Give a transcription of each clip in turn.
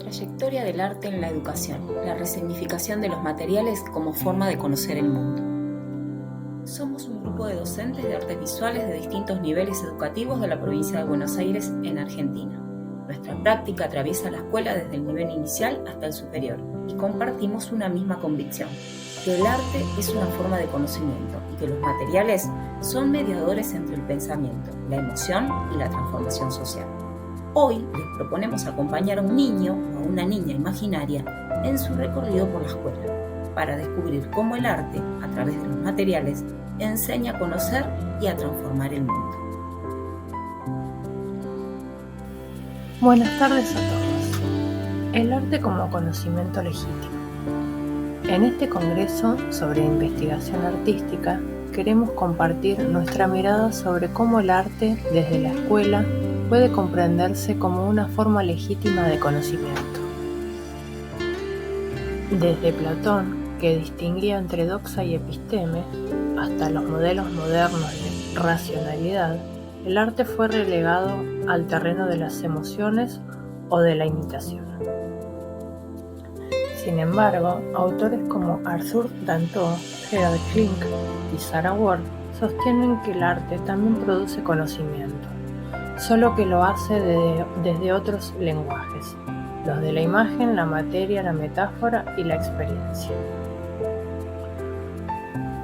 Trayectoria del arte en la educación, la resignificación de los materiales como forma de conocer el mundo. Somos un grupo de docentes de artes visuales de distintos niveles educativos de la provincia de Buenos Aires, en Argentina. Nuestra práctica atraviesa la escuela desde el nivel inicial hasta el superior y compartimos una misma convicción, que el arte es una forma de conocimiento y que los materiales son mediadores entre el pensamiento, la emoción y la transformación social. Hoy les proponemos acompañar a un niño o a una niña imaginaria en su recorrido por la escuela, para descubrir cómo el arte, a través de los materiales, enseña a conocer y a transformar el mundo. Buenas tardes a todos. El arte como conocimiento legítimo. En este congreso sobre investigación artística queremos compartir nuestra mirada sobre cómo el arte desde la escuela puede comprenderse como una forma legítima de conocimiento. Desde Platón, que distinguía entre doxa y episteme, hasta los modelos modernos de racionalidad, el arte fue relegado al terreno de las emociones o de la imitación. Sin embargo, autores como Arthur Danto, Gerard Klink y Sarah Ward sostienen que el arte también produce conocimiento, solo que lo hace desde otros lenguajes, los de la imagen, la materia, la metáfora y la experiencia.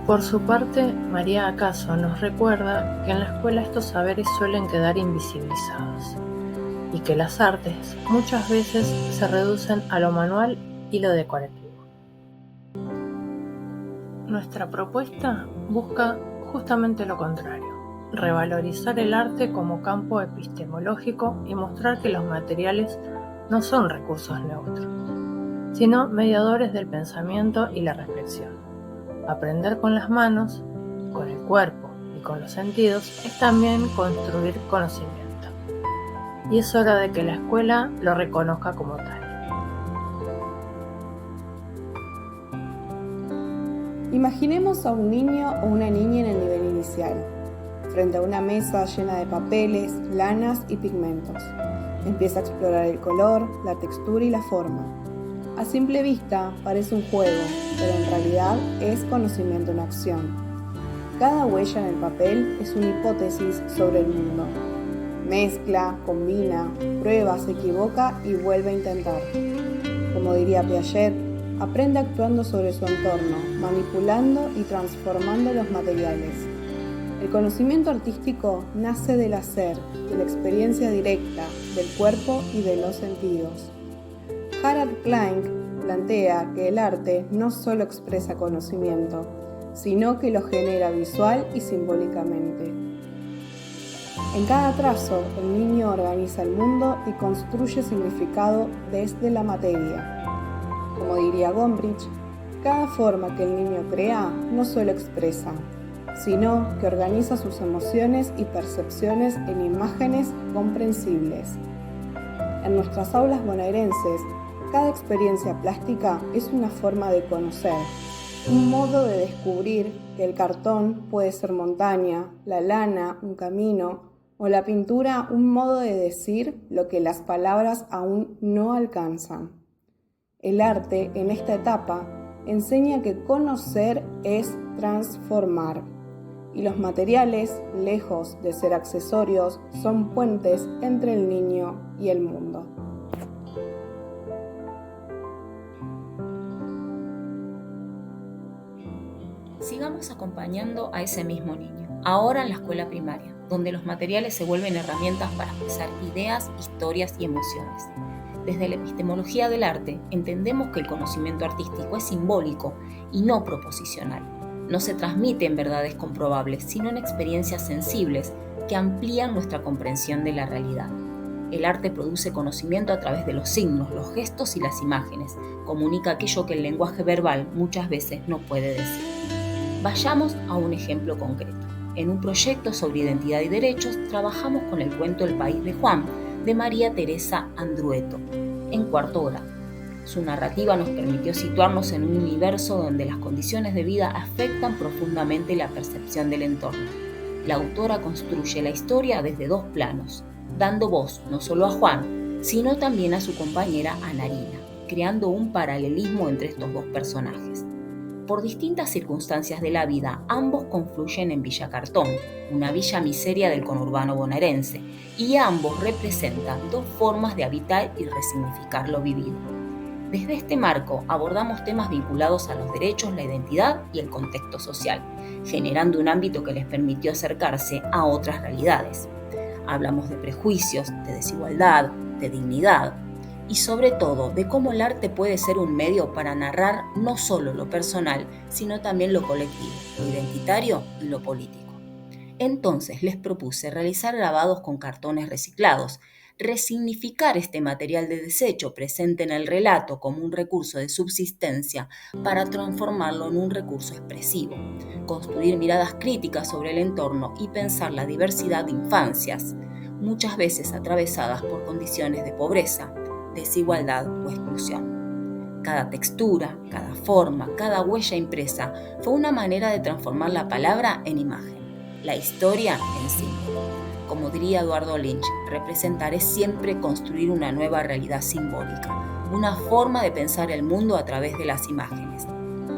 Por su parte, María Acaso nos recuerda que en la escuela estos saberes suelen quedar invisibilizados y que las artes muchas veces se reducen a lo manual y lo decorativo. Nuestra propuesta busca justamente lo contrario: revalorizar el arte como campo epistemológico y mostrar que los materiales no son recursos neutros, sino mediadores del pensamiento y la reflexión. Aprender con las manos, con el cuerpo y con los sentidos es también construir conocimiento. Y es hora de que la escuela lo reconozca como tal. Imaginemos a un niño o una niña en el nivel inicial, frente a una mesa llena de papeles, lanas y pigmentos. Empieza a explorar el color, la textura y la forma. A simple vista parece un juego, pero en realidad es conocimiento en acción. Cada huella en el papel es una hipótesis sobre el mundo. Mezcla, combina, prueba, se equivoca y vuelve a intentar. Como diría Piaget, aprende actuando sobre su entorno, manipulando y transformando los materiales. El conocimiento artístico nace del hacer, de la experiencia directa, del cuerpo y de los sentidos. Gerard Klink plantea que el arte no solo expresa conocimiento, sino que lo genera visual y simbólicamente. En cada trazo, el niño organiza el mundo y construye significado desde la materia. Como diría Gombrich, cada forma que el niño crea no solo expresa, sino que organiza sus emociones y percepciones en imágenes comprensibles. En nuestras aulas bonaerenses, cada experiencia plástica es una forma de conocer, un modo de descubrir que el cartón puede ser montaña, la lana un camino o la pintura un modo de decir lo que las palabras aún no alcanzan. El arte, en esta etapa, enseña que conocer es transformar, y los materiales, lejos de ser accesorios, son puentes entre el niño y el mundo. Sigamos acompañando a ese mismo niño, ahora en la escuela primaria, donde los materiales se vuelven herramientas para expresar ideas, historias y emociones. Desde la epistemología del arte, entendemos que el conocimiento artístico es simbólico y no proposicional. No se transmite en verdades comprobables, sino en experiencias sensibles que amplían nuestra comprensión de la realidad. El arte produce conocimiento a través de los signos, los gestos y las imágenes. Comunica aquello que el lenguaje verbal muchas veces no puede decir. Vayamos a un ejemplo concreto. En un proyecto sobre identidad y derechos, trabajamos con el cuento El país de Juan, de María Teresa Andrueto, en cuarto grado. Su narrativa nos permitió situarnos en un universo donde las condiciones de vida afectan profundamente la percepción del entorno. La autora construye la historia desde dos planos, dando voz no solo a Juan, sino también a su compañera Anarina, creando un paralelismo entre estos dos personajes. Por distintas circunstancias de la vida, ambos confluyen en Villa Cartón, una villa miseria del conurbano bonaerense, y ambos representan dos formas de habitar y resignificar lo vivido. Desde este marco abordamos temas vinculados a los derechos, la identidad y el contexto social, generando un ámbito que les permitió acercarse a otras realidades. Hablamos de prejuicios, de desigualdad, de dignidad y sobre todo de cómo el arte puede ser un medio para narrar no solo lo personal, sino también lo colectivo, lo identitario y lo político. Entonces les propuse realizar grabados con cartones reciclados, resignificar este material de desecho presente en el relato como un recurso de subsistencia para transformarlo en un recurso expresivo, construir miradas críticas sobre el entorno y pensar la diversidad de infancias, muchas veces atravesadas por condiciones de pobreza, desigualdad o exclusión. Cada textura, cada forma, cada huella impresa fue una manera de transformar la palabra en imagen, la historia en símbolo. Como diría Eduardo Lynch, representar es siempre construir una nueva realidad simbólica, una forma de pensar el mundo a través de las imágenes.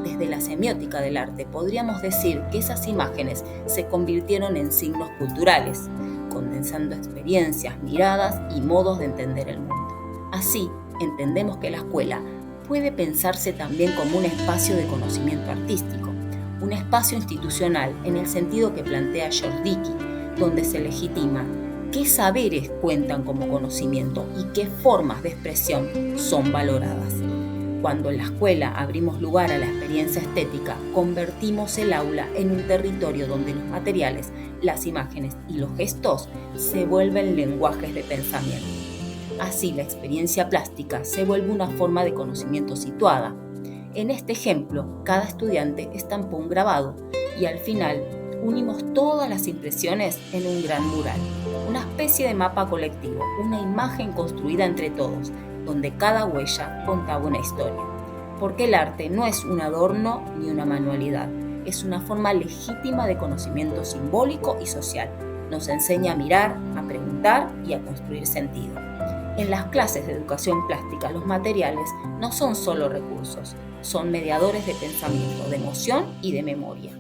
Desde la semiótica del arte podríamos decir que esas imágenes se convirtieron en signos culturales, condensando experiencias, miradas y modos de entender el mundo. Así, entendemos que la escuela puede pensarse también como un espacio de conocimiento artístico, un espacio institucional en el sentido que plantea George Dickey, donde se legitima qué saberes cuentan como conocimiento y qué formas de expresión son valoradas. Cuando en la escuela abrimos lugar a la experiencia estética, convertimos el aula en un territorio donde los materiales, las imágenes y los gestos se vuelven lenguajes de pensamiento. Así, la experiencia plástica se vuelve una forma de conocimiento situada. En este ejemplo, cada estudiante estampó un grabado y al final unimos todas las impresiones en un gran mural, una especie de mapa colectivo, una imagen construida entre todos, donde cada huella contaba una historia. Porque el arte no es un adorno ni una manualidad, es una forma legítima de conocimiento simbólico y social. Nos enseña a mirar, a preguntar y a construir sentido. En las clases de educación plástica, los materiales no son solo recursos, son mediadores de pensamiento, de emoción y de memoria.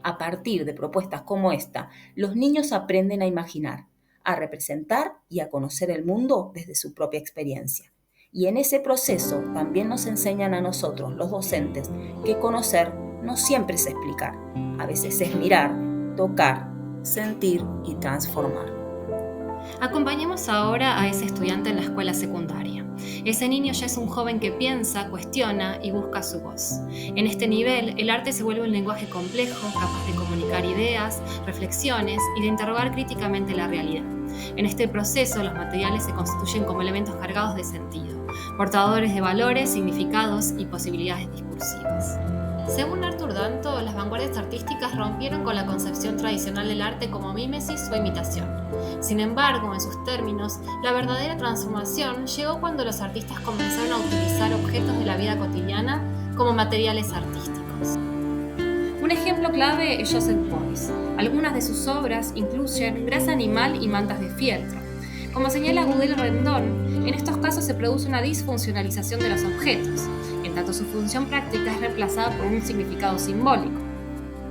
A partir de propuestas como esta, los niños aprenden a imaginar, a representar y a conocer el mundo desde su propia experiencia. Y en ese proceso también nos enseñan a nosotros, los docentes, que conocer no siempre es explicar, a veces es mirar, tocar, sentir y transformar. Acompañemos ahora a ese estudiante en la escuela secundaria. Ese niño ya es un joven que piensa, cuestiona y busca su voz. En este nivel, el arte se vuelve un lenguaje complejo, capaz de comunicar ideas, reflexiones y de interrogar críticamente la realidad. En este proceso, los materiales se constituyen como elementos cargados de sentido, portadores de valores, significados y posibilidades discursivas. Según Arthur Danto, las vanguardias artísticas rompieron con la concepción tradicional del arte como mímesis o imitación. Sin embargo, en sus términos, la verdadera transformación llegó cuando los artistas comenzaron a utilizar objetos de la vida cotidiana como materiales artísticos. Un ejemplo clave es Joseph Beuys. Algunas de sus obras incluyen grasa animal y mantas de fieltro. Como señala Gudel Rendón, en estos casos se produce una disfuncionalización de los objetos, en tanto su función práctica es reemplazada por un significado simbólico.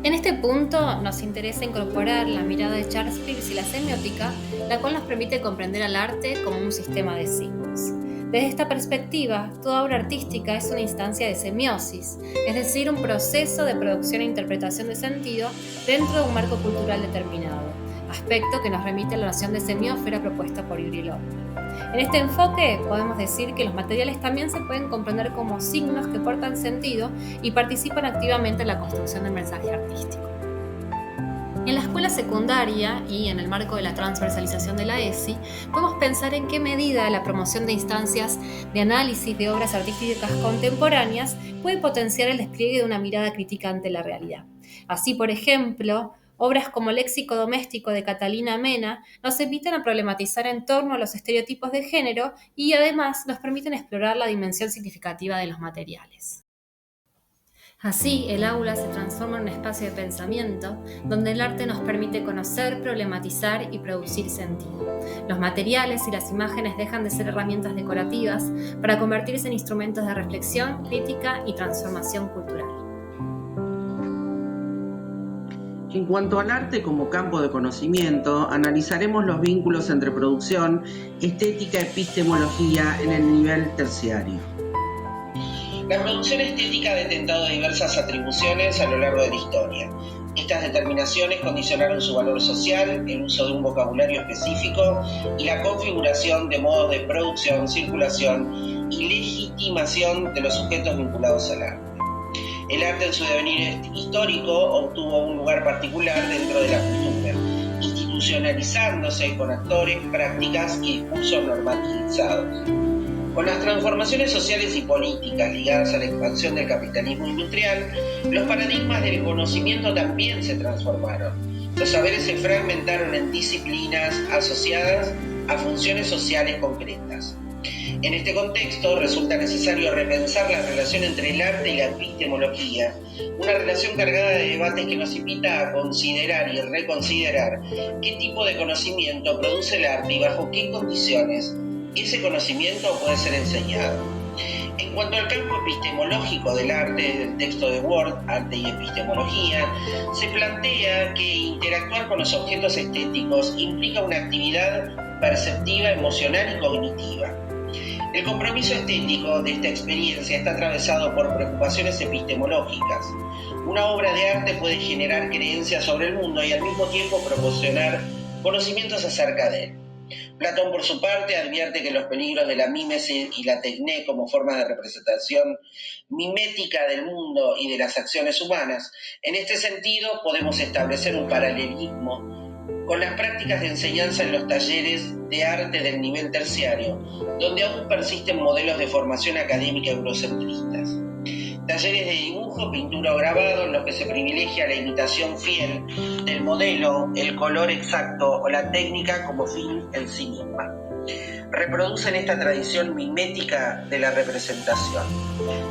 En este punto nos interesa incorporar la mirada de Charles Peirce y la semiótica, la cual nos permite comprender al arte como un sistema de signos. Desde esta perspectiva, toda obra artística es una instancia de semiosis, es decir, un proceso de producción e interpretación de sentido dentro de un marco cultural determinado, aspecto que nos remite a la noción de semiósfera propuesta por Ivry Lombard. En este enfoque podemos decir que los materiales también se pueden comprender como signos que portan sentido y participan activamente en la construcción del mensaje artístico. En la escuela secundaria y en el marco de la transversalización de la ESI, podemos pensar en qué medida la promoción de instancias de análisis de obras artísticas contemporáneas puede potenciar el despliegue de una mirada crítica ante la realidad. Así, por ejemplo, obras como Léxico doméstico de Catalina Mena nos invitan a problematizar en torno a los estereotipos de género y además nos permiten explorar la dimensión significativa de los materiales. Así, el aula se transforma en un espacio de pensamiento donde el arte nos permite conocer, problematizar y producir sentido. Los materiales y las imágenes dejan de ser herramientas decorativas para convertirse en instrumentos de reflexión, crítica y transformación cultural. En cuanto al arte como campo de conocimiento, analizaremos los vínculos entre producción, estética y epistemología en el nivel terciario. La producción estética ha detentado diversas atribuciones a lo largo de la historia. Estas determinaciones condicionaron su valor social, el uso de un vocabulario específico y la configuración de modos de producción, circulación y legitimación de los sujetos vinculados al arte. El arte en su devenir histórico obtuvo un lugar particular dentro de la cultura, institucionalizándose con actores, prácticas y discursos normativizados. Con las transformaciones sociales y políticas ligadas a la expansión del capitalismo industrial, los paradigmas del conocimiento también se transformaron. Los saberes se fragmentaron en disciplinas asociadas a funciones sociales concretas. En este contexto resulta necesario repensar la relación entre el arte y la epistemología, una relación cargada de debates que nos invita a considerar y reconsiderar qué tipo de conocimiento produce el arte y bajo qué condiciones ese conocimiento puede ser enseñado. En cuanto al campo epistemológico del arte, del texto de Ward, Arte y Epistemología, se plantea que interactuar con los objetos estéticos implica una actividad perceptiva, emocional y cognitiva. El compromiso estético de esta experiencia está atravesado por preocupaciones epistemológicas. Una obra de arte puede generar creencias sobre el mundo y al mismo tiempo proporcionar conocimientos acerca de él. Platón, por su parte, advierte que los peligros de la mímesis y la tecné como formas de representación mimética del mundo y de las acciones humanas. En este sentido, podemos establecer un paralelismo con las prácticas de enseñanza en los talleres de arte del nivel terciario, donde aún persisten modelos de formación académica eurocentristas. Talleres de dibujo, pintura o grabado en los que se privilegia la imitación fiel del modelo, el color exacto o la técnica como fin en sí misma. Reproducen esta tradición mimética de la representación.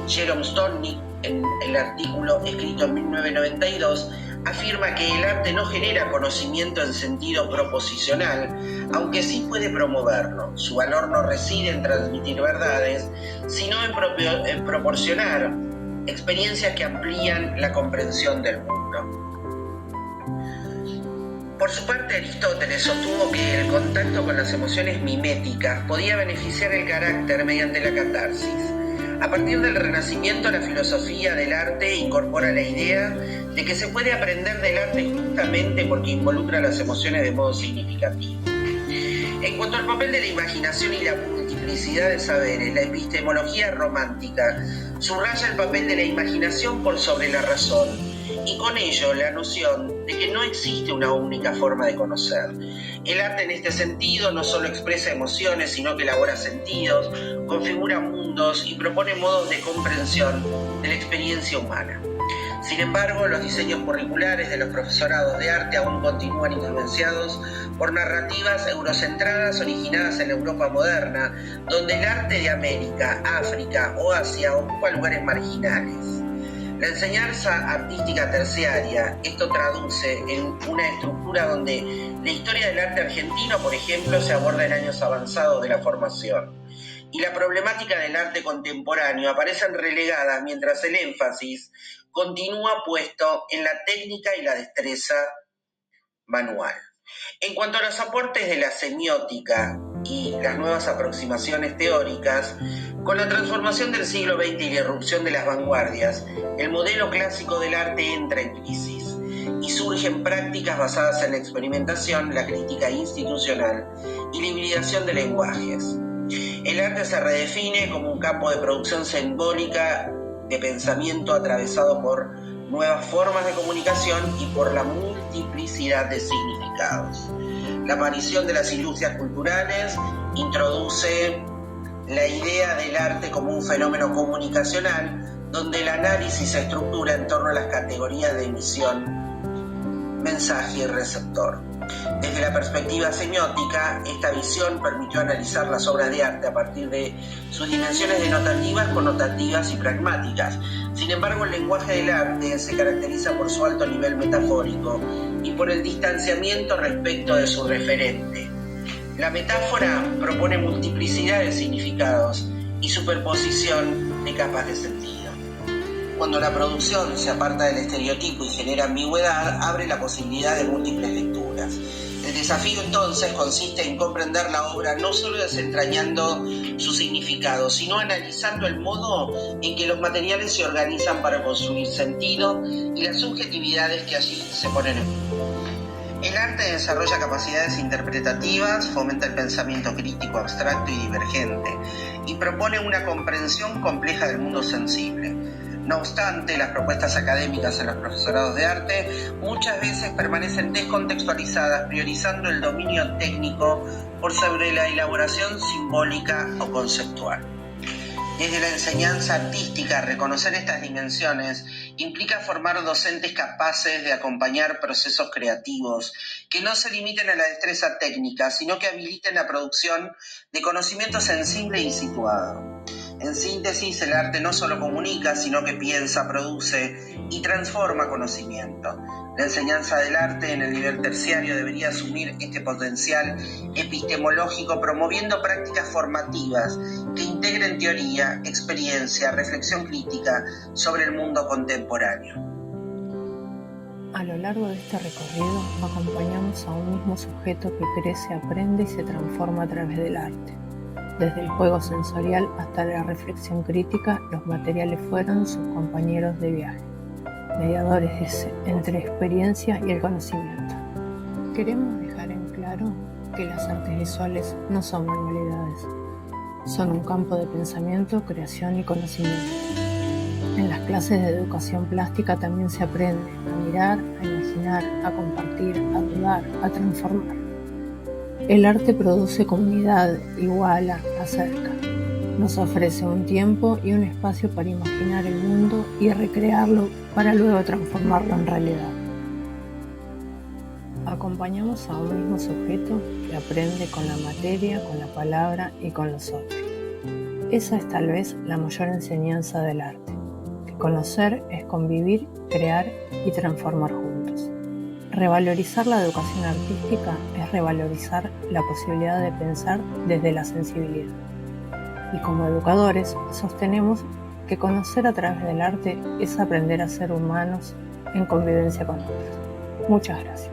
Jerome Stolnick, en el artículo escrito en 1992, afirma que el arte no genera conocimiento en sentido proposicional, aunque sí puede promoverlo. Su valor no reside en transmitir verdades, sino en proporcionar experiencias que amplían la comprensión del mundo. Por su parte, Aristóteles sostuvo que el contacto con las emociones miméticas podía beneficiar el carácter mediante la catarsis. A partir del Renacimiento, la filosofía del arte incorpora la idea de que se puede aprender del arte justamente porque involucra las emociones de modo significativo. En cuanto al papel de la imaginación y la multiplicidad de saberes, la epistemología romántica subraya el papel de la imaginación por sobre la razón, y con ello la noción de que no existe una única forma de conocer. El arte en este sentido no solo expresa emociones, sino que elabora sentidos, configura mundos y propone modos de comprensión de la experiencia humana. Sin embargo, los diseños curriculares de los profesorados de arte aún continúan influenciados por narrativas eurocentradas originadas en la Europa moderna, donde el arte de América, África o Asia ocupa lugares marginales. La enseñanza artística terciaria, esto traduce en una estructura donde la historia del arte argentino, por ejemplo, se aborda en años avanzados de la formación, y la problemática del arte contemporáneo aparecen relegadas mientras el énfasis continúa puesto en la técnica y la destreza manual. En cuanto a los aportes de la semiótica y las nuevas aproximaciones teóricas, con la transformación del siglo XX y la irrupción de las vanguardias, el modelo clásico del arte entra en crisis y surgen prácticas basadas en la experimentación, la crítica institucional y la hibridación de lenguajes. El arte se redefine como un campo de producción simbólica de pensamiento atravesado por nuevas formas de comunicación y por la multiplicidad de significados. La aparición de las industrias culturales introduce la idea del arte como un fenómeno comunicacional, donde el análisis se estructura en torno a las categorías de emisión mensaje y receptor. Desde la perspectiva semiótica, esta visión permitió analizar las obras de arte a partir de sus dimensiones denotativas, connotativas y pragmáticas. Sin embargo, el lenguaje del arte se caracteriza por su alto nivel metafórico y por el distanciamiento respecto de su referente. La metáfora propone multiplicidad de significados y superposición de capas de sentido. Cuando la producción se aparta del estereotipo y genera ambigüedad, abre la posibilidad de múltiples lecturas. El desafío entonces consiste en comprender la obra no solo desentrañando su significado, sino analizando el modo en que los materiales se organizan para construir sentido y las subjetividades que allí se ponen en juego. El arte desarrolla capacidades interpretativas, fomenta el pensamiento crítico, abstracto y divergente, y propone una comprensión compleja del mundo sensible. No obstante, las propuestas académicas en los profesorados de arte muchas veces permanecen descontextualizadas, priorizando el dominio técnico por sobre la elaboración simbólica o conceptual. Desde la enseñanza artística, reconocer estas dimensiones implica formar docentes capaces de acompañar procesos creativos que no se limiten a la destreza técnica, sino que habiliten la producción de conocimiento sensible y situado. En síntesis, el arte no solo comunica, sino que piensa, produce y transforma conocimiento. La enseñanza del arte en el nivel terciario debería asumir este potencial epistemológico, promoviendo prácticas formativas que integren teoría, experiencia, reflexión crítica sobre el mundo contemporáneo. A lo largo de este recorrido, acompañamos a un mismo sujeto que crece, aprende y se transforma a través del arte. Desde el juego sensorial hasta la reflexión crítica, los materiales fueron sus compañeros de viaje, mediadores entre experiencia y el conocimiento. Queremos dejar en claro que las artes visuales no son manualidades, son un campo de pensamiento, creación y conocimiento. En las clases de educación plástica también se aprende a mirar, a imaginar, a compartir, a dudar, a transformar. El arte produce comunidad, iguala, acerca. Nos ofrece un tiempo y un espacio para imaginar el mundo y recrearlo para luego transformarlo en realidad. Acompañamos a un mismo sujeto que aprende con la materia, con la palabra y con los otros. Esa es tal vez la mayor enseñanza del arte, que conocer es convivir, crear y transformar juntos. Revalorizar la educación artística es revalorizar la posibilidad de pensar desde la sensibilidad. Y como educadores sostenemos que conocer a través del arte es aprender a ser humanos en convivencia con otros. Muchas gracias.